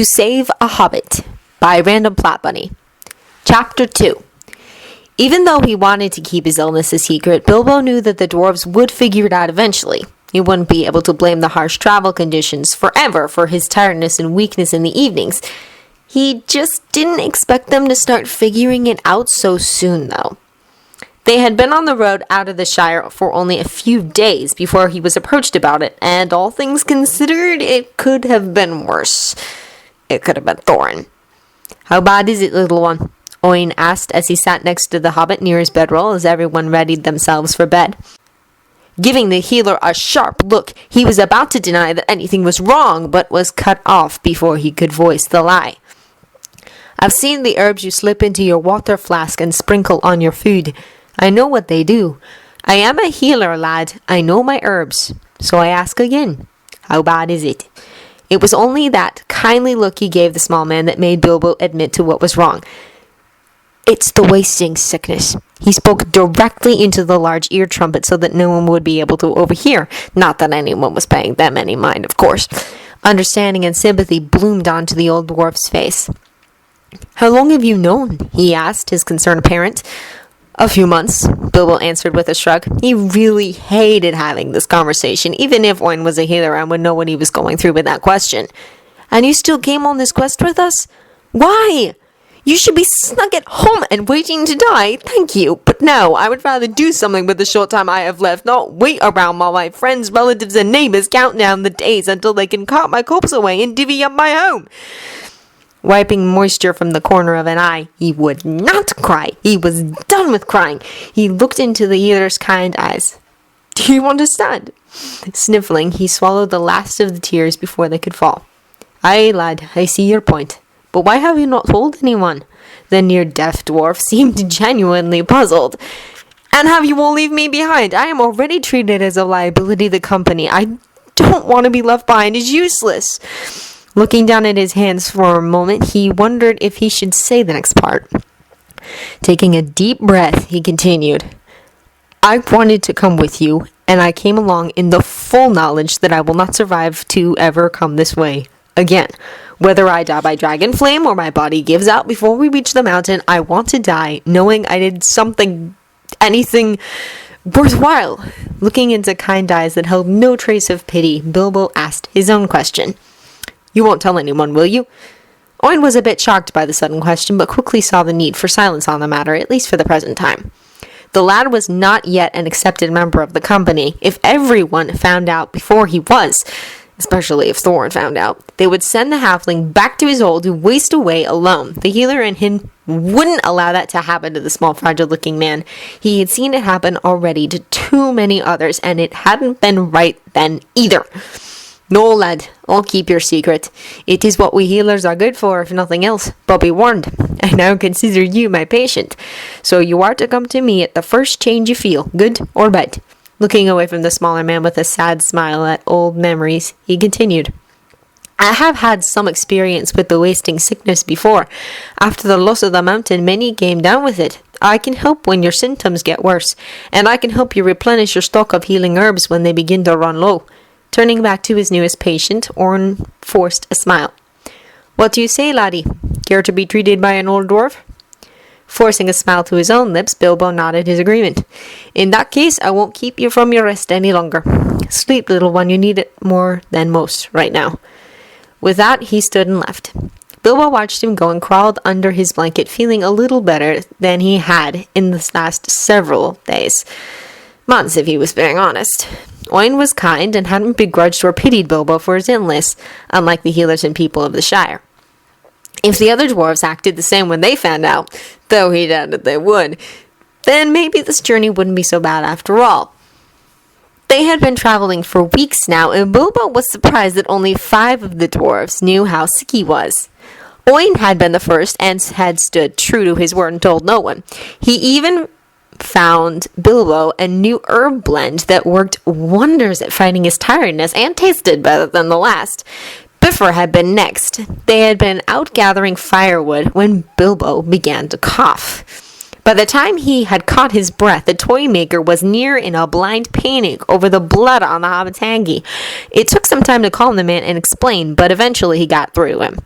To Save a Hobbit by Random Plot Bunny. Chapter 2. Even though he wanted to keep his illness a secret, Bilbo knew that the dwarves would figure it out eventually. He wouldn't be able to blame the harsh travel conditions forever for his tiredness and weakness in the evenings. He just didn't expect them to start figuring it out so soon, though. They had been on the road out of the Shire for only a few days before he was approached about it, and all things considered, it could have been worse. It could have been Thorin. "How bad is it, little one?" Owen asked as he sat next to the hobbit near his bedroll as everyone readied themselves for bed. Giving the healer a sharp look, he was about to deny that anything was wrong, but was cut off before he could voice the lie. "I've seen the herbs you slip into your water flask and sprinkle on your food. I know what they do. I am a healer, lad. I know my herbs. So I ask again, how bad is it?" It was only that kindly look he gave the small man that made Bilbo admit to what was wrong. "It's the wasting sickness." He spoke directly into the large ear trumpet so that no one would be able to overhear. Not that anyone was paying them any mind, of course. Understanding and sympathy bloomed onto the old dwarf's face. "How long have you known?" he asked, his concern apparent. "A few months," Bilbo answered with a shrug. He really hated having this conversation, even if Owen was a healer and would know what he was going through with that question. "And you still came on this quest with us? Why? You should be snug at home and waiting to die. Thank you. But no, I would rather do something with the short time I have left, not wait around while my friends, relatives, and neighbors count down the days until they can cart my corpse away and divvy up my home." Wiping moisture from the corner of an eye, he would not cry. He was done with crying. He looked into the healer's kind eyes. "Do you understand?" Sniffling, he swallowed the last of the tears before they could fall. "Aye, lad, I see your point. But why have you not told anyone?" The near-deaf dwarf seemed genuinely puzzled. "And have you all leave me behind? I am already treated as a liability to the company. I don't want to be left behind. It's useless." Looking down at his hands for a moment, he wondered if he should say the next part. Taking a deep breath, he continued, "I wanted to come with you, and I came along in the full knowledge that I will not survive to ever come this way again. Whether I die by dragon flame or my body gives out before we reach the mountain, I want to die knowing I did anything worthwhile." Looking into kind eyes that held no trace of pity, Bilbo asked his own question. "You won't tell anyone, will you?" Owen was a bit shocked by the sudden question, but quickly saw the need for silence on the matter, at least for the present time. The lad was not yet an accepted member of the company. If everyone found out before he was, especially if Thorin found out, they would send the halfling back to his hole to waste away alone. The healer and him wouldn't allow that to happen to the small, fragile-looking man. He had seen it happen already to too many others, and it hadn't been right then either. "No, lad, I'll keep your secret. It is what we healers are good for, if nothing else. But be warned, I now consider you my patient. So you are to come to me at the first change you feel, good or bad." Looking away from the smaller man with a sad smile at old memories, he continued, "I have had some experience with the wasting sickness before. After the loss of the mountain, many came down with it. I can help when your symptoms get worse, and I can help you replenish your stock of healing herbs when they begin to run low." Turning back to his newest patient, Owen forced a smile. "What do you say, laddie? Care to be treated by an old dwarf?" Forcing a smile to his own lips, Bilbo nodded his agreement. "In that case, I won't keep you from your rest any longer. Sleep, little one, you need it more than most right now." With that, he stood and left. Bilbo watched him go and crawled under his blanket, feeling a little better than he had in the last several days. Months, if he was being honest. Owen was kind and hadn't begrudged or pitied Bilbo for his illness, unlike the healers and people of the Shire. If the other dwarves acted the same when they found out, though he doubted they would, then maybe this journey wouldn't be so bad after all. They had been traveling for weeks now, and Bilbo was surprised that only 5 of the dwarves knew how sick he was. Owen had been the first and had stood true to his word and told no one. He even found Bilbo a new herb blend that worked wonders at fighting his tiredness and tasted better than the last. Bifur had been next. They had been out gathering firewood when Bilbo began to cough. By the time he had caught his breath, the toy maker was near in a blind panic over the blood on the hobbit's hanky. It took some time to calm the man and explain, but eventually he got through to him.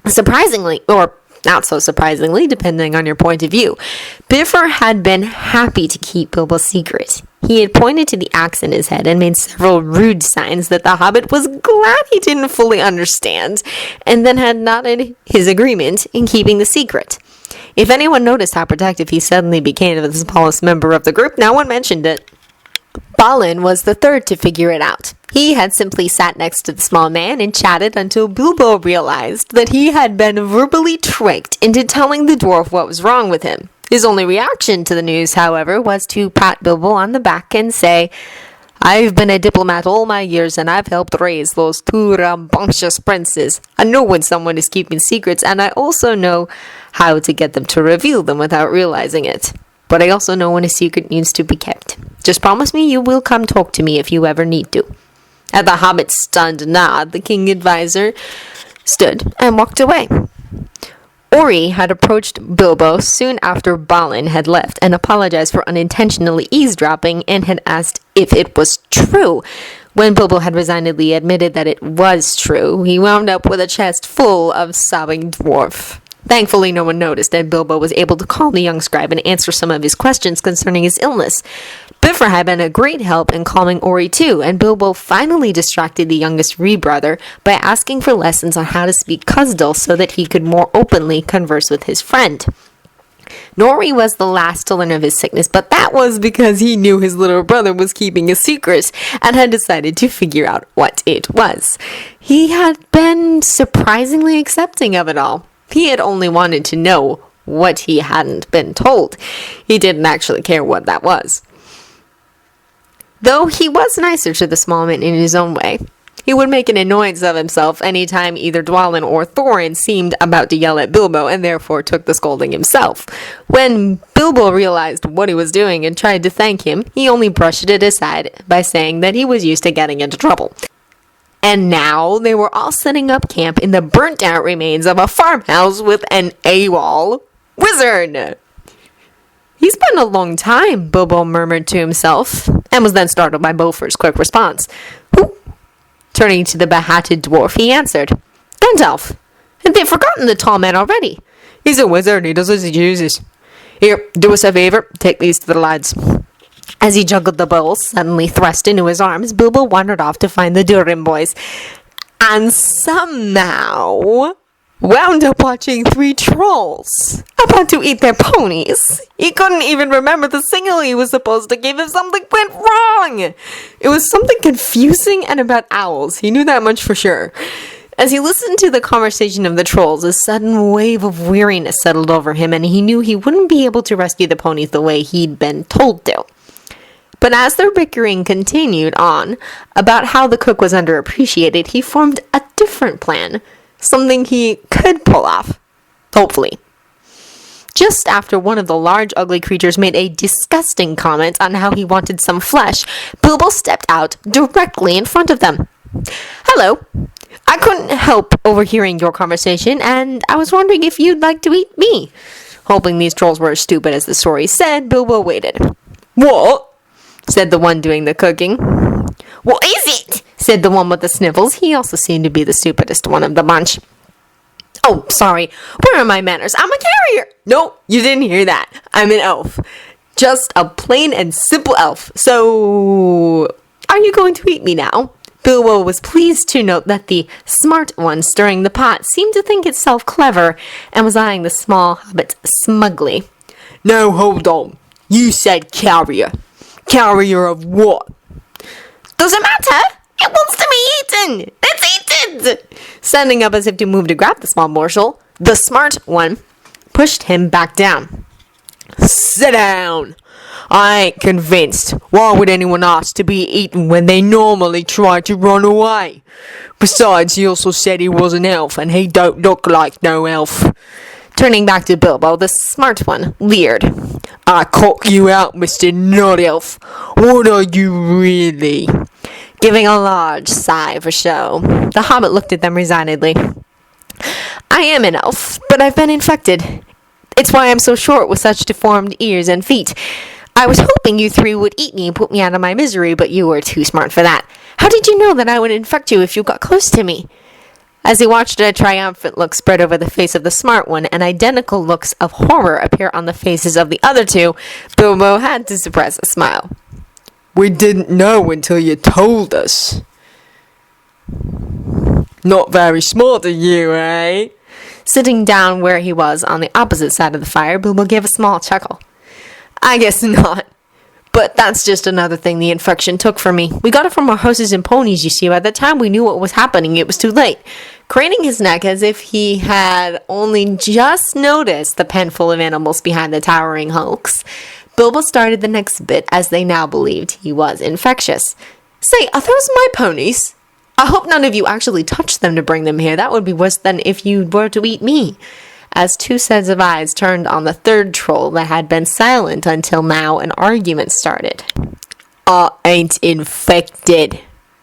Surprisingly, or not so surprisingly, depending on your point of view, Bifur had been happy to keep Bilbo's secret. He had pointed to the axe in his head and made several rude signs that the hobbit was glad he didn't fully understand, and then had nodded his agreement in keeping the secret. If anyone noticed how protective he suddenly became of the smallest member of the group, no one mentioned it. Balin was the third to figure it out. He had simply sat next to the small man and chatted until Bilbo realized that he had been verbally tricked into telling the dwarf what was wrong with him. His only reaction to the news, however, was to pat Bilbo on the back and say, "I've been a diplomat all my years, and I've helped raise those two rambunctious princes. I know when someone is keeping secrets, and I also know how to get them to reveal them without realizing it. But I also know when a secret needs to be kept. Just promise me you will come talk to me if you ever need to." At the hobbit's stunned nod, the king advisor stood and walked away. Ori had approached Bilbo soon after Balin had left and apologized for unintentionally eavesdropping and had asked if it was true. When Bilbo had resignedly admitted that it was true, he wound up with a chest full of sobbing dwarf. Thankfully, no one noticed, and Bilbo was able to calm the young scribe and answer some of his questions concerning his illness. Bifur had been a great help in calming Ori too, and Bilbo finally distracted the youngest Reed-brother by asking for lessons on how to speak Cusdal so that he could more openly converse with his friend. Nori was the last to learn of his sickness, but that was because he knew his little brother was keeping a secret and had decided to figure out what it was. He had been surprisingly accepting of it all. He had only wanted to know what he hadn't been told. He didn't actually care what that was. Though he was nicer to the small man in his own way. He would make an annoyance of himself any time either Dwalin or Thorin seemed about to yell at Bilbo, and therefore took the scolding himself. When Bilbo realized what he was doing and tried to thank him, he only brushed it aside by saying that he was used to getting into trouble. And now they were all setting up camp in the burnt-out remains of a farmhouse with an AWOL wizard. "He's been a long time," Bilbo murmured to himself, and was then startled by Bofur's quick response. "Who?" Turning to the behatted dwarf, he answered, "Gandalf. And they've forgotten the tall man already. He's a wizard, he does as he chooses. Here, do us a favor, take these to the lads." As he juggled the bowls suddenly thrust into his arms, Bilbo wandered off to find the Durin boys, and somehow wound up watching 3 trolls about to eat their ponies. He couldn't even remember the signal he was supposed to give if something went wrong. It was something confusing and about owls. He knew that much for sure. As he listened to the conversation of the trolls, a sudden wave of weariness settled over him, and he knew he wouldn't be able to rescue the ponies the way he'd been told to. But as their bickering continued on about how the cook was underappreciated, he formed a different plan. Something he could pull off. Hopefully. Just after one of the large, ugly creatures made a disgusting comment on how he wanted some flesh, Bilbo stepped out directly in front of them. "Hello. I couldn't help overhearing your conversation, and I was wondering if you'd like to eat me." Hoping these trolls were as stupid as the story said, Bilbo waited. "What?" said the one doing the cooking. "What is it?" said the one with the sniffles. He also seemed to be the stupidest one of the bunch. "Oh, sorry. Where are my manners? I'm a carrier." "No, you didn't hear that. I'm an elf. Just a plain and simple elf. So, are you going to eat me now?" Bilbo was pleased to note that the smart one stirring the pot seemed to think itself clever and was eyeing the small hobbit smugly. "No, hold on. You said carrier. Carrier of what?" "Doesn't matter. It wants to be eaten. Let's eat it." Standing up as if to move to grab the small morsel, the smart one pushed him back down. "Sit down. I ain't convinced. Why would anyone ask to be eaten when they normally try to run away? Besides, he also said he was an elf, and he don't look like no elf." Turning back to Bilbo, the smart one leered. "I caught you out, Mr. Not Elf. What are you really?" Giving a large sigh for show, the hobbit looked at them resignedly. "I am an elf, but I've been infected. It's why I'm so short with such deformed ears and feet. I was hoping you 3 would eat me and put me out of my misery, but you were too smart for that. How did you know that I would infect you if you got close to me?" As he watched a triumphant look spread over the face of the smart one and identical looks of horror appear on the faces of the other two, Bilbo had to suppress a smile. We didn't know until you told us. Not very smart of you, eh? Sitting down where he was on the opposite side of the fire, Bilbo gave a small chuckle. I guess not. But that's just another thing the infection took from me. We got it from our horses and ponies, you see. By the time we knew what was happening, it was too late. Craning his neck as if he had only just noticed the pen full of animals behind the towering hulks, Bilbo started the next bit as they now believed he was infectious. Say, are those my ponies? I hope none of you actually touched them to bring them here. That would be worse than if you were to eat me. As two sets of eyes turned on the third troll that had been silent until now, an argument started. I ain't infected,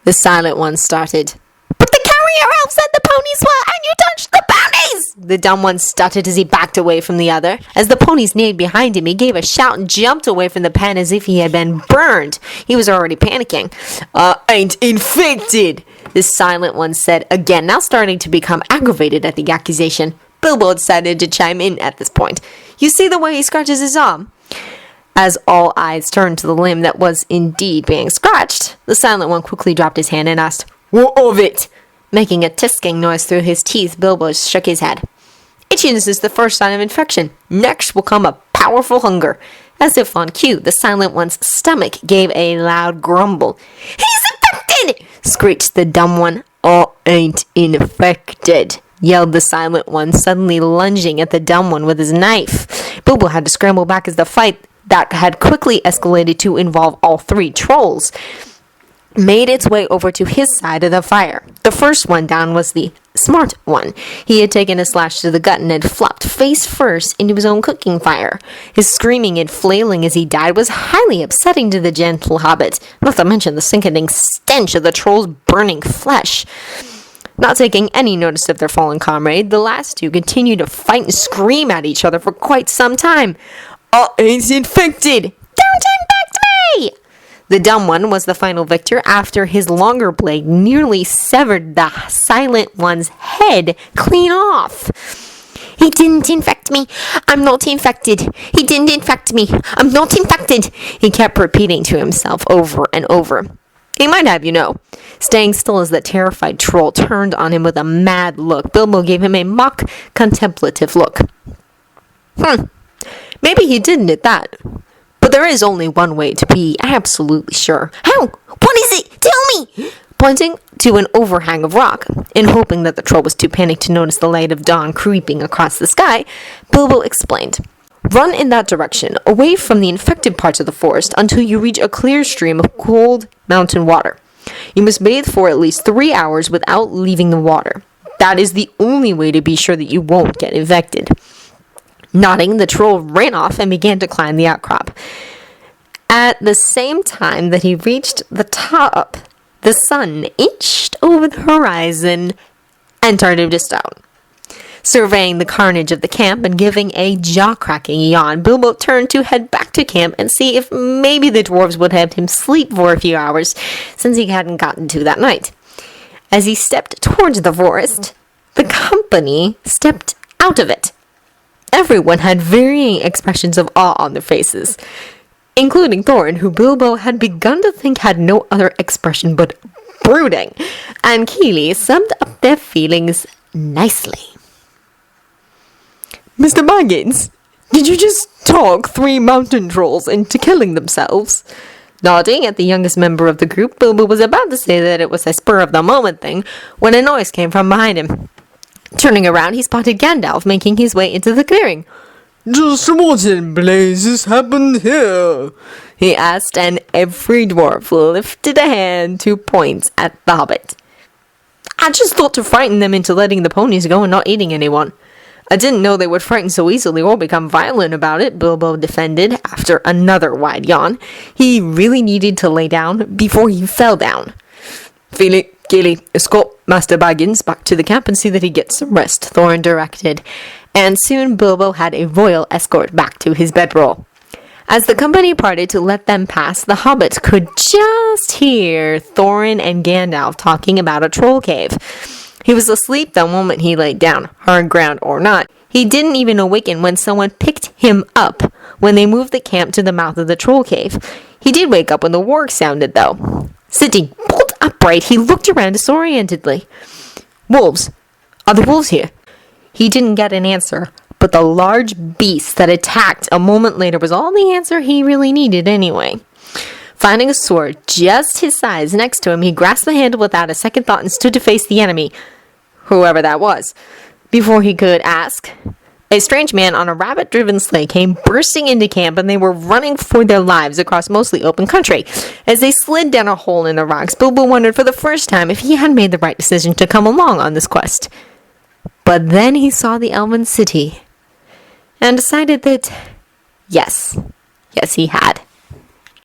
the silent one started. But the carrier elf said the ponies were, and you touched the ponies! The dumb one stuttered as he backed away from the other. As the ponies neighed behind him, he gave a shout and jumped away from the pen as if he had been burned. He was already panicking. I ain't infected, the silent one said again, now starting to become aggravated at the accusation. Bilbo decided to chime in at this point. You see the way he scratches his arm? As all eyes turned to the limb that was indeed being scratched, the silent one quickly dropped his hand and asked, What of it? Making a tisking noise through his teeth, Bilbo shook his head. Itchiness is the first sign of infection. Next will come a powerful hunger. As if on cue, the silent one's stomach gave a loud grumble. He's infected! Screeched the dumb one. I ain't infected, yelled the silent one, suddenly lunging at the dumb one with his knife. Bilbo had to scramble back as the fight that had quickly escalated to involve all three trolls made its way over to his side of the fire. The first one down was the smart one. He had taken a slash to the gut and had flopped face first into his own cooking fire. His screaming and flailing as he died was highly upsetting to the gentle hobbit, not to mention the sickening stench of the troll's burning flesh. Not taking any notice of their fallen comrade, the last two continued to fight and scream at each other for quite some time. I ain't infected! Don't infect me! The dumb one was the final victor after his longer blade nearly severed the silent one's head clean off. He didn't infect me. I'm not infected. He didn't infect me. I'm not infected. He kept repeating to himself over and over. He might have, you know. Staying still as the terrified troll turned on him with a mad look, Bilbo gave him a mock contemplative look. Maybe he didn't at that. But there is only one way to be absolutely sure. How? What is it? Tell me! Pointing to an overhang of rock, and hoping that the troll was too panicked to notice the light of dawn creeping across the sky, Bilbo explained. Run in that direction, away from the infected parts of the forest, until you reach a clear stream of cold mountain water. You must bathe for at least 3 hours without leaving the water. That is the only way to be sure that you won't get infected. Nodding, the troll ran off and began to climb the outcrop. At the same time that he reached the top, the sun inched over the horizon and started to stone. Surveying the carnage of the camp and giving a jaw-cracking yawn, Bilbo turned to head back to camp and see if maybe the dwarves would have him sleep for a few hours, since he hadn't gotten to that night. As he stepped towards the forest, the company stepped out of it. Everyone had varying expressions of awe on their faces, including Thorin, who Bilbo had begun to think had no other expression but brooding, and Keely summed up their feelings nicely. Mr. Baggins, did you just talk 3 mountain trolls into killing themselves? Nodding at the youngest member of the group, Bilbo was about to say that it was a spur-of-the-moment thing when a noise came from behind him. Turning around, he spotted Gandalf making his way into the clearing. Just what in blazes happened here? He asked, and every dwarf lifted a hand to point at the hobbit. I just thought to frighten them into letting the ponies go and not eating anyone. I didn't know they would frighten so easily or become violent about it, Bilbo defended after another wide yawn. He really needed to lay down before he fell down. Feel Gilly, escort Master Baggins back to the camp and see that he gets some rest, Thorin directed, and soon Bilbo had a royal escort back to his bedroll. As the company parted to let them pass, the hobbit could just hear Thorin and Gandalf talking about a troll cave. He was asleep the moment he laid down, hard ground or not. He didn't even awaken when someone picked him up when they moved the camp to the mouth of the troll cave. He did wake up when the warg sounded, though. Sitting bolt upright, he looked around disorientedly. Wolves. Are the wolves here? He didn't get an answer, but the large beast that attacked a moment later was all the answer he really needed anyway. Finding a sword just his size next to him, he grasped the handle without a second thought and stood to face the enemy, whoever that was. Before he could ask, a strange man on a rabbit-driven sleigh came bursting into camp, and they were running for their lives across mostly open country. As they slid down a hole in the rocks, Bilbo wondered for the first time if he had made the right decision to come along on this quest. But then he saw the elven city, and decided that, yes, he had.